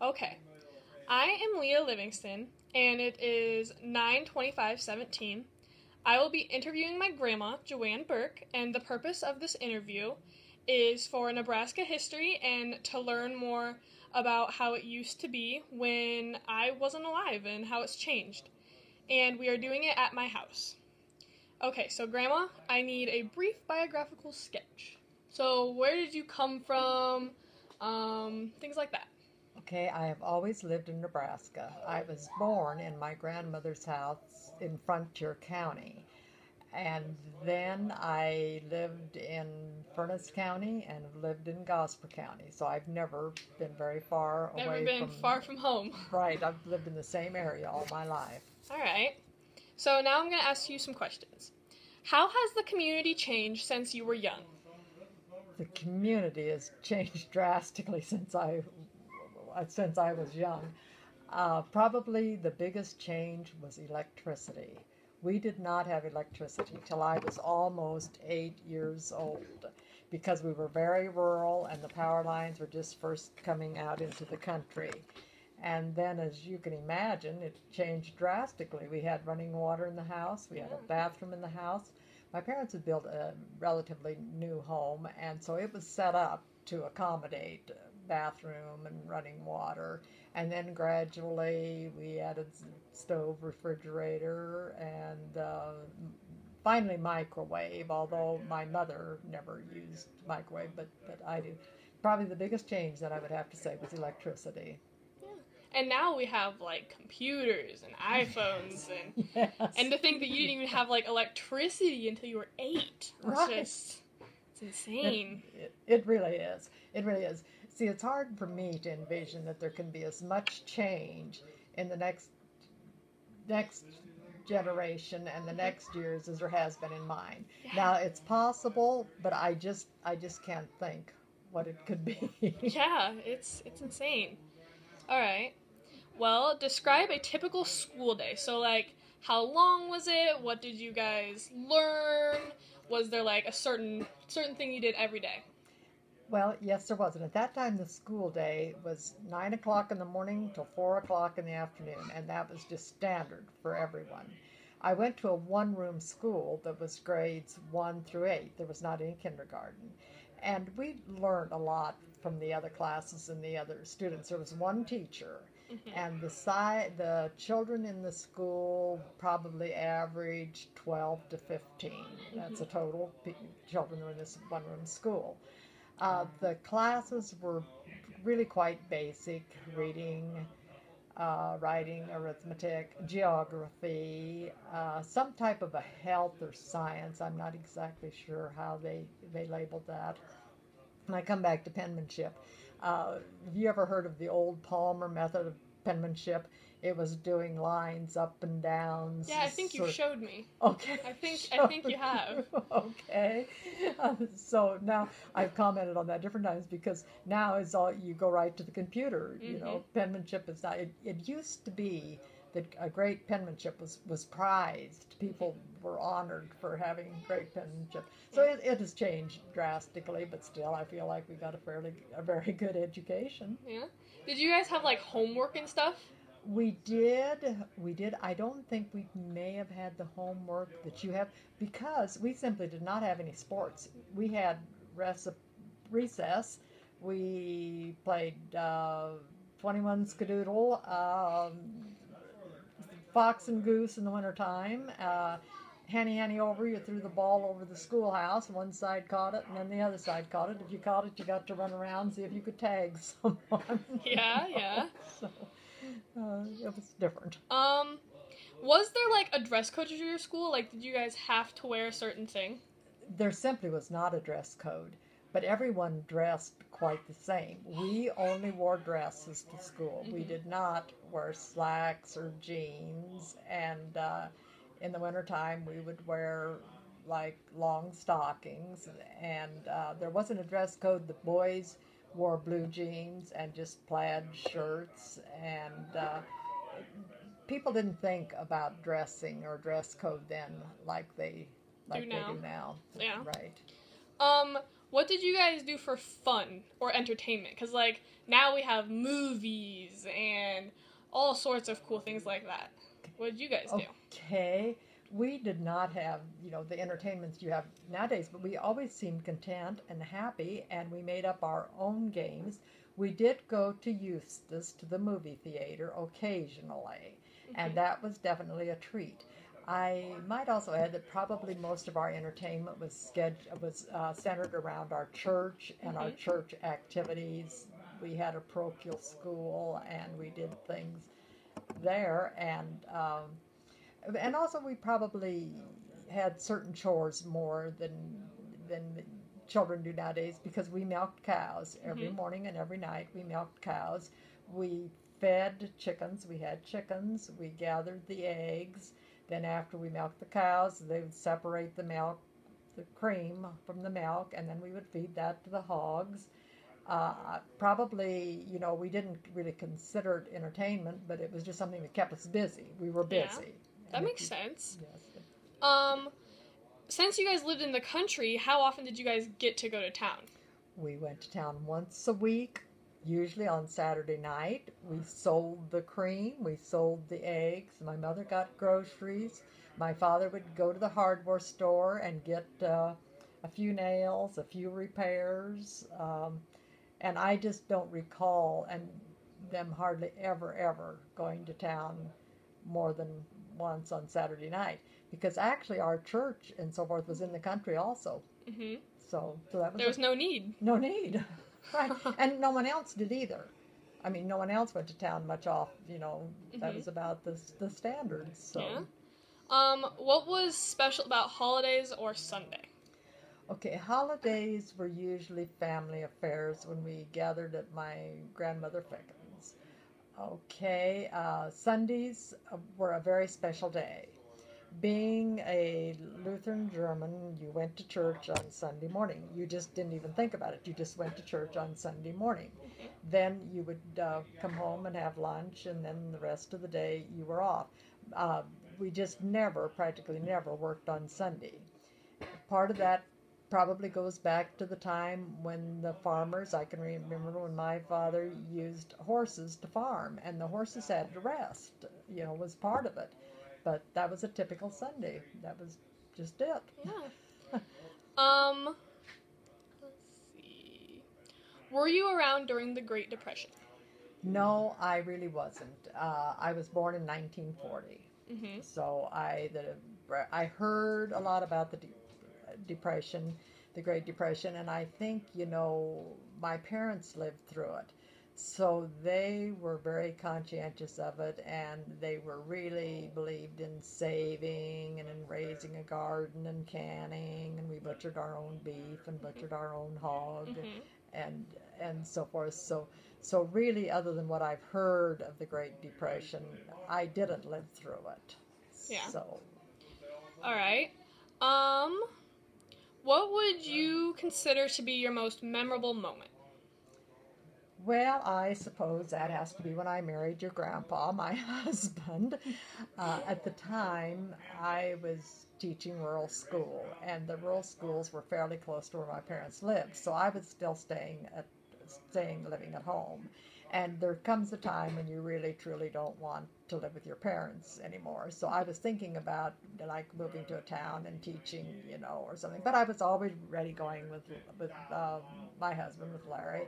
Okay. I am Leah Livingston, and it is 9/25/17. I will be interviewing my grandma, Joanne Burke, and the purpose of this interview is for Nebraska history and to learn more about how it used to be when I wasn't alive and how it's changed. And we are doing it at my house. Okay, so Grandma, I need a brief biographical sketch. So, where did you come from? Things like that. Okay, I have always lived in Nebraska. I was born in my grandmother's house in Frontier County. And then I lived in Furnace County and lived in Gosper County. So I've never been very far Never away been from, far from home. right, I've lived in the same area all my life. All right. So now I'm going to ask you some questions. How has the community changed since you were young? The community has changed drastically since I was young. Probably the biggest change was electricity. We did not have electricity till I was almost 8 years old because we were very rural and the power lines were just first coming out into the country. And then, as you can imagine, it changed drastically. We had running water in the house, we had a bathroom in the house. My parents had built a relatively new home, and so it was set up to accommodate bathroom and running water. And then gradually we added stove, refrigerator, and finally microwave, although my mother never used microwave, but I did. Probably the biggest change that I would have to say was electricity. Yeah. And now we have like computers and iPhones and Yes, to think that you didn't even have like electricity until you were 8. It's right. just it's insane. It really is. It really is. See, it's hard for me to envision that there can be as much change in the next generation and the next years as there has been in mine. Yeah. Now it's possible, but I just can't think what it could be. Yeah, it's insane. All right. Well, describe a typical school day. So like how long was it? What did you guys learn? Was there like a certain thing you did every day? Well, yes, there was. And at that time, the school day was 9 o'clock in the morning till 4 o'clock in the afternoon, and that was just standard for everyone. I went to a one-room school that was grades 1 through 8. There was not any kindergarten, and we learned a lot from the other classes and the other students. There was one teacher, and the children in the school probably averaged 12 to 15. That's a total children were in this one-room school. The classes were really quite basic: reading, writing, arithmetic, geography, some type of a health or science. I'm not exactly sure how they labeled that. And I come back to penmanship. Have you ever heard of the old Palmer method of penmanship? It was doing lines up and down. Yeah, I think you showed me. Okay. I think you have. Okay. So now I've commented on that different times because now it's all you go right to the computer. Penmanship is not. It used to be that a great penmanship was prized. People were honored for having great penmanship. So it has changed drastically, but still I feel like we got a very good education. Yeah. Did you guys have like homework and stuff? We did. I don't think we may have had the homework that you have because we simply did not have any sports. We had recess. We played 21 Skadoodle, Fox and Goose in the wintertime. Henny over, you threw the ball over the schoolhouse. One side caught it, and then the other side caught it. If you caught it, you got to run around, see if you could tag someone. Yeah, yeah. So it was different. Was there like a dress code at your school? Like, did you guys have to wear a certain thing? There simply was not a dress code, but everyone dressed quite the same. We only wore dresses to school. We did not wear slacks or jeans, and in the wintertime we would wear like long stockings, and there wasn't a dress code. The boys wore blue jeans and just plaid shirts, and people didn't think about dressing or dress code then like they Do do now. now. Yeah. Right. Um, what did you guys do for fun or entertainment? Because, like, now we have movies and all sorts of cool things like that. What did you guys do? Okay. We did not have, the entertainments you have nowadays, but we always seemed content and happy, and we made up our own games. We did go to Eustis, to the movie theater, occasionally, and that was definitely a treat. I might also add that probably most of our entertainment was centered around our church and our church activities. We had a parochial school, and we did things there, and also we probably had certain chores more than children do nowadays, because we milked cows every morning and every night. We milked cows. We fed chickens. We had chickens. We gathered the eggs. Then after we milked the cows, they would separate the milk, the cream from the milk, and then we would feed that to the hogs. Probably, we didn't really consider it entertainment, but it was just something that kept us busy. We were busy. Yeah, that makes sense. Yes. Since you guys lived in the country, how often did you guys get to go to town? We went to town once a week, usually on Saturday night. We sold the cream, we sold the eggs. My mother got groceries. My father would go to the hardware store and get a few nails, a few repairs. And I just don't recall them hardly ever going to town more than once on Saturday night, because actually our church and so forth was in the country also. Mm-hmm. So that was there was no need. No need, right? And no one else did either. I mean, no one else went to town much off. That was about the standards. So. Yeah. What was special about holidays or Sunday? Okay, holidays were usually family affairs when we gathered at my grandmother Ficken's. Okay, Sundays were a very special day. Being a Lutheran German, you went to church on Sunday morning. You just didn't even think about it. You just went to church on Sunday morning. Then you would come home and have lunch, and then the rest of the day you were off. We just practically never worked on Sunday. Part of that probably goes back to the time when the farmers, I can remember when my father used horses to farm, and the horses had to rest, was part of it. But that was a typical Sunday. That was just it. Yeah. Let's see. Were you around during the Great Depression? No, I really wasn't. I was born in 1940. Mm-hmm. So I heard a lot about the Depression, the Great Depression, and I think, my parents lived through it. So they were very conscientious of it, and they were really believed in saving and in raising a garden and canning, and we butchered our own beef and butchered our own hog, and so forth. So really, other than what I've heard of the Great Depression, I didn't live through it. Yeah. So. All right. What would you consider to be your most memorable moment? Well, I suppose that has to be when I married your grandpa, my husband. At the time, I was teaching rural school, and the rural schools were fairly close to where my parents lived, so I was still living at home. And there comes a time when you really, truly don't want to live with your parents anymore. So I was thinking about, like, moving to a town and teaching, or something. But I was always ready going with my husband, with Larry.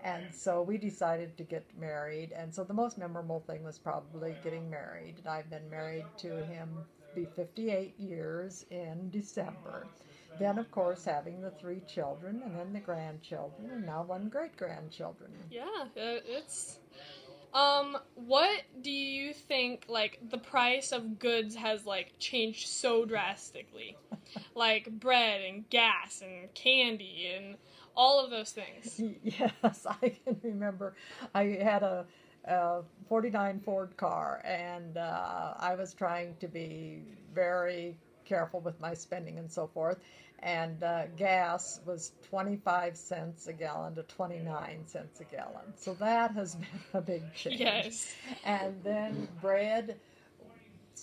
And so we decided to get married. And so the most memorable thing was probably getting married. And I've been married to him, be 58 years in December. Then, of course, having the 3 children, and then the grandchildren, and now 1 great-grandchildren. Yeah, it's... what do you think, like, the price of goods has, like, changed so drastically? Like, bread and gas and candy and all of those things. Yes, I can remember. I had a 49 Ford car, and I was trying to be very careful with my spending and so forth, and gas was 25 cents a gallon to 29 cents a gallon. So that has been a big change. Yes. And then bread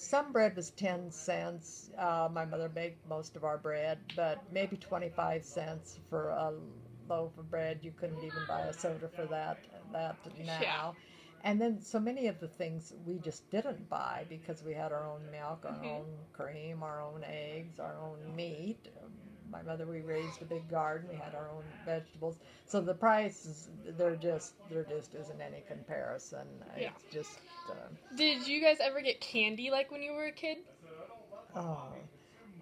some bread was 10 cents. My mother baked most of our bread, but maybe 25 cents for a loaf of bread. You couldn't even buy a soda for that Yeah. now. And then so many of the things we just didn't buy because we had our own milk, our Mhm. own cream, our own eggs, our own meat. My mother, we raised a big garden. We had our own vegetables. So the prices, there just isn't any comparison. Yeah. It's just, Did you guys ever get candy like when you were a kid? oh,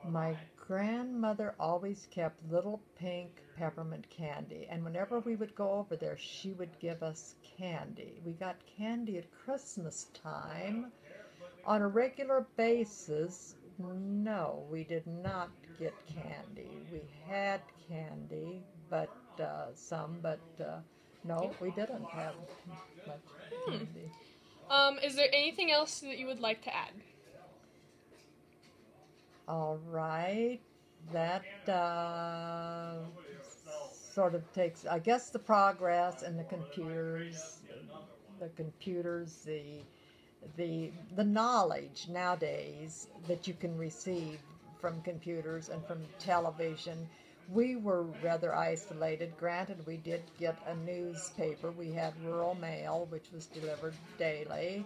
my grandmother always kept little pink peppermint candy, and whenever we would go over there, she would give us candy. We got candy at Christmas time. On a regular basis, no, we did not get candy. We had candy, but no, Yeah. we didn't have much Hmm. candy. Is there anything else that you would like to add? All right, that sort of takes, I guess, the progress in the computers, the knowledge nowadays that you can receive from computers and from television. We were rather isolated. Granted, we did get a newspaper. We had Rural Mail, which was delivered daily,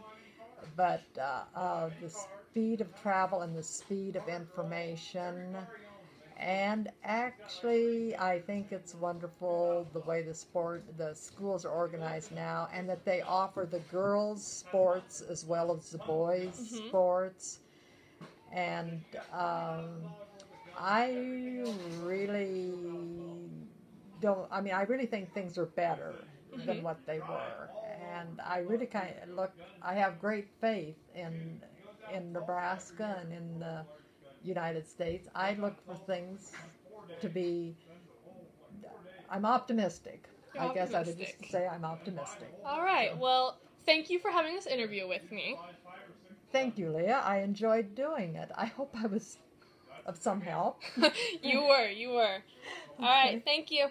but the speed of travel and the speed of information. And actually, I think it's wonderful the way the schools are organized now, and that they offer the girls' sports as well as the boys' Mhm. sports. And I really I really think things are better than Mhm. what they were. And I really I have great faith in Nebraska and in the United States. I look for things to be, I'm optimistic. You're I guess I would just optimistic. say I'm optimistic. All right. So, Well, thank you for having this interview with me. thank you, Leah. I enjoyed doing it. I hope I was of some help. You were. You were. All right. Okay. Thank you.